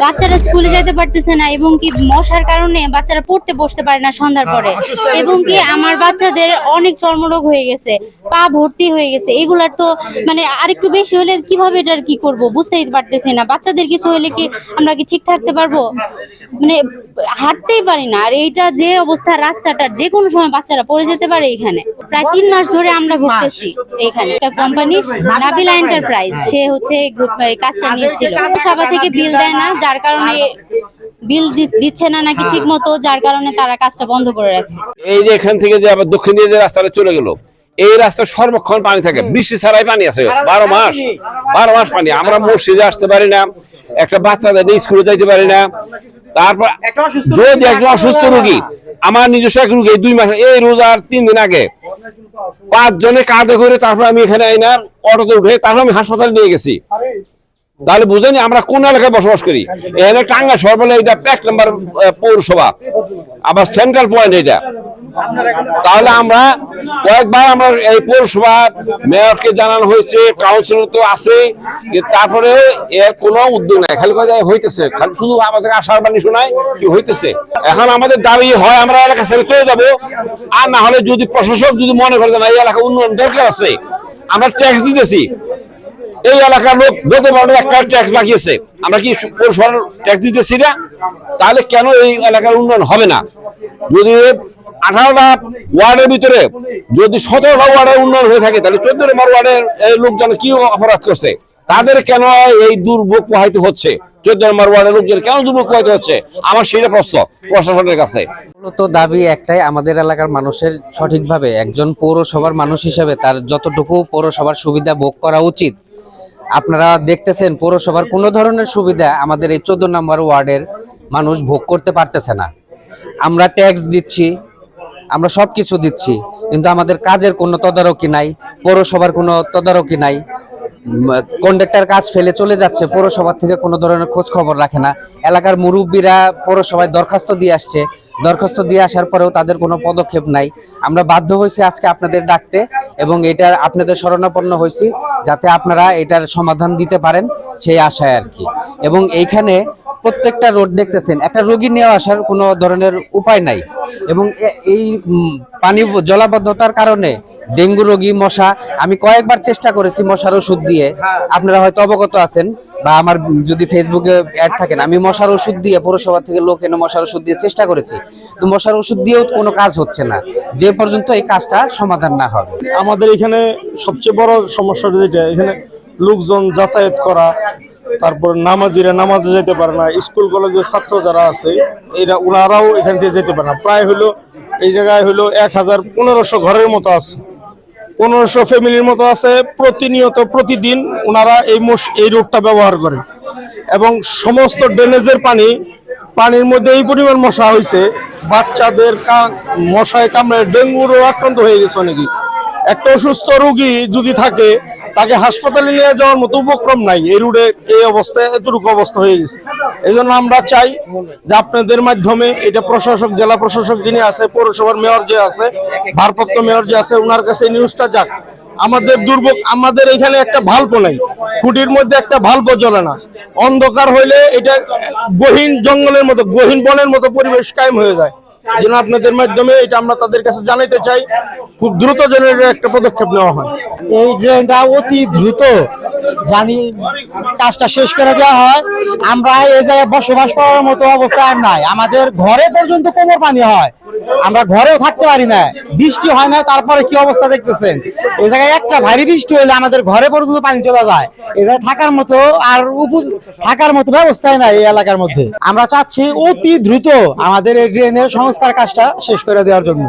বাচ্চারা স্কুলে যেতে পারতেছে না এবং কি মশার কারণে বাচ্চারা পড়তে বসতে পারে না সন্ধ্যার পরে এবং কি আমার বাচ্চাদের অনেক চর্মরোগ হয়ে গেছে, পা ভর্তি হয়ে গেছে। এগুলার তো মানে আরেকটু বেশি হলে কিভাবে এটার কি করব বুঝতেই পারতেছি না। বাচ্চাদের কিছু হলে কি আমরা কি ঠিক থাকতে পারবো? মানে হাঁটতেই পারি না। আর এইটা যে অবস্থা রাস্তাটার, যে কোনো সময় বাচ্চারা পড়ে যেতে পারে। এখানে প্রায় 3 মাস ধরে আমরা ভুগতেছি। এখানে একটা কোম্পানি নাবিলা এন্টারপ্রাইজ, সে হচ্ছে গ্রুপ কাজটা নিয়েছিল, সভা থেকে বিল দেয় না, যার কারণে বিল দিচ্ছে না নাকি ঠিক মতো, যার কারণে তারা কাজটা বন্ধ করে রাখছে। এই যে এখান থেকে যে আবার দক্ষিণ দিয়ে যে রাস্তাটা চলে গেল, এই রাস্তায় সর্বক্ষণ পানি থাকে, বৃষ্টি ছাড়াই পানি আছে, 12 মাস পানি। আমরা মসজিদে আসতে পারি না, একটা বাচ্চাদের স্কুলে যাইতে পারি না। তারপর যদি একজন অসুস্থ রোগী, আমার নিজস্ব এক রোগী 2 মাস, এই রোজার 3 দিন আগে 5 জনে কাঁধে করে তারপর আমি এখানে আইনা অটোতে উঠে তারপর আমি হাসপাতালে নিয়ে গেছি। তাহলে বুঝেনি আমরা কোন এলাকায় বসবাস করি। এখানে টাঙ্গা শহর বলে এটা 1 নম্বর পৌরসভা, আবার সেন্ট্রাল পয়েন্ট এটা। তাহলে আমরা কয়েকবার আমরা এই পৌরসভা মেয়রকে জানানো হয়েছে, কাউন্সিলর তো আছে, তারপরে এর কোনো উদ্যোগ নাই, খালি কথা হইতেছে, খালি শুধু আমাদের আশার বাণী শোনায় কি হইতেছে। এখন আমাদের দাবি হয় আমরা এলাকা ছেড়ে চলে যাবো, আর না হলে যদি প্রশাসক যদি মনে করে না এই এলাকা উন্নয়ন দরকার আছে, আমরা ট্যাক্স দিতেছি, এই এলাকার লোক বলতে পারবে একটা ট্যাক্স বাকি আছে, আমরা কি পৌরসভার ট্যাক্স দিতেছি না? তাহলে কেন এই এলাকার উন্নয়ন হবে না? যদি 18টা ওয়ার্ডের ভিতরে যদি 17টা ওয়ার্ডের উন্নয়ন হয়ে থাকে, তাহলে 14 নম্বর ওয়ার্ডের লোকজন কি অপরাধ করছে? তাদের কেন এই দুর্ভোগ প্রবাহিত হচ্ছে? 14 নম্বর ওয়ার্ডের লোকজন কেন দুর্ভোগ প্রবাহিত হচ্ছে? আমার সেটা প্রশ্ন প্রশাসনের কাছে। মূলত দাবি একটাই, আমাদের এলাকার মানুষের সঠিকভাবে একজন পৌরসভার মানুষ হিসেবে তার যতটুকু পৌরসভার সুবিধা ভোগ করা উচিত। আপনারা দেখতেছেন পৌরসভার কোনো ধরনের সুবিধা আমাদের এই 14 নম্বর ওয়ার্ডের মানুষ ভোগ করতে পারতেছে না। আমরা ট্যাক্স দিচ্ছি, আমরা সব কিছু দিচ্ছি, কিন্তু আমাদের কাজের কোনো তদারকি নাই, পৌরসভার কোনো তদারকি নাই। কন্ডাক্টর কাজ ফেলে চলে যাচ্ছে, পৌরসভা থেকে কোনো ধরনের খোঁজ খবর রাখে না। এলাকার মুরব্বীরা পৌরসভায় দরখাস্ত দিয়ে আসছে, দরখাস্ত দিয়ে আসার পরেও তাদের কোনো পদক্ষেপ নাই। আমরা বাধ্য হয়েছি আজকে আপনাদের ডাকতে এবং এটা আপনাদের শরণাপন্ন হয়েছি যাতে আপনারা এটার সমাধান দিতে পারেন সেই আশায় আর কি। এবং এইখানে প্রত্যেকটা রোড দেখতেছেন, একটা রোগী নিয়ে আসার কোনো ধরনের উপায় নাই এবং এই পানি জলাবদ্ধতার কারণে ডেঙ্গু রোগী, মশা, আমি কয়েকবার চেষ্টা করেছি মশার ওষুধ দিয়ে, আপনারা হয়তো অবগত আছেন বা আমার যদি ফেসবুকে অ্যাড থাকেন, আমি মশার ওষুধ দিয়ে পৌরসভা থেকে লোক এনে মশার ওষুধ দিয়ে চেষ্টা করেছি, তো মশার ওষুধ দিয়েও কোনো কাজ হচ্ছে না, যে পর্যন্ত এই কাজটা সমাধান না হবে। আমাদের এখানে সবচেয়ে বড় সমস্যা যেটা, এখানে লোকজন যাতায়াত করা, তারপর নামাজিরা নামাজে যেতে পারে না, স্কুল কলেজের ছাত্র যারা আছে এরা ওনারাও এখান থেকে যেতে পারে না। প্রায় হলো এই জায়গায় হলো 1500 ঘরের মতো আছে, 1500 ফ্যামিলির মতো আছে। প্রতিনিয়ত প্রতিদিন ওনারা এই রোডটা ব্যবহার করে এবং সমস্ত ড্রেনেজের পানির মধ্যে এই পরিমাণ মশা হয়েছে, বাচ্চাদের মশায় কামড়ে ডেঙ্গুরও আক্রান্ত হয়ে গেছে অনেকেই। একটা অসুস্থ রোগী যদি থাকে তাকে হাসপাতালে নিয়ে যাওয়ার মতো উপক্রম নাই, এই রোডে এই অবস্থায় এতটুকু অবস্থা হয়ে গেছে। এই জন্য আমরা চাই যে আপনাদের মাধ্যমে এটা প্রশাসক, জেলা প্রশাসক যিনি আছে, পৌরসভার মেয়র যে আছে, ভারপ্রাপ্ত মেয়র যে আছে, ওনার কাছে নিউজটা যাক। আমাদের দুর্ভোগ, আমাদের এখানে একটা ভাল্বও নাই, খুঁটির মধ্যে একটা ভাল্বও জ্বলে না, অন্ধকার হইলে এটা গহীন জঙ্গলের মতো, গহীন বনের মতো পরিবেশ কায়েম হয়ে যায়। এই জন্য আপনাদের মাধ্যমে এটা আমরা তাদের কাছে জানাতে চাই, খুব দ্রুত যেন একটা পদক্ষেপ নেওয়া হয়। এই ড্রেনটা অতি দ্রুত জানি কাজটা শেষ করে দেওয়া হয়। আমরা এই জায়গায় বসবাস করার মতো অবস্থা আর নাই, আমাদের ঘরে পর্যন্ত কোমর পানি হয়, আমরা ঘরেও থাকতে পারি না, বৃষ্টি হয় না, তারপরে কি অবস্থা দেখতেছেন। এই জায়গায় একটা ভারী বৃষ্টি হলে আমাদের ঘরে পর্যন্ত পানি চলে যায়, এই জায়গায় থাকার মতো আর থাকার মতো ব্যবস্থাই নাই এই এলাকার মধ্যে। আমরা চাচ্ছি অতি দ্রুত আমাদের এই ড্রেনের সংস্কার কাজটা শেষ করে দেওয়ার জন্য।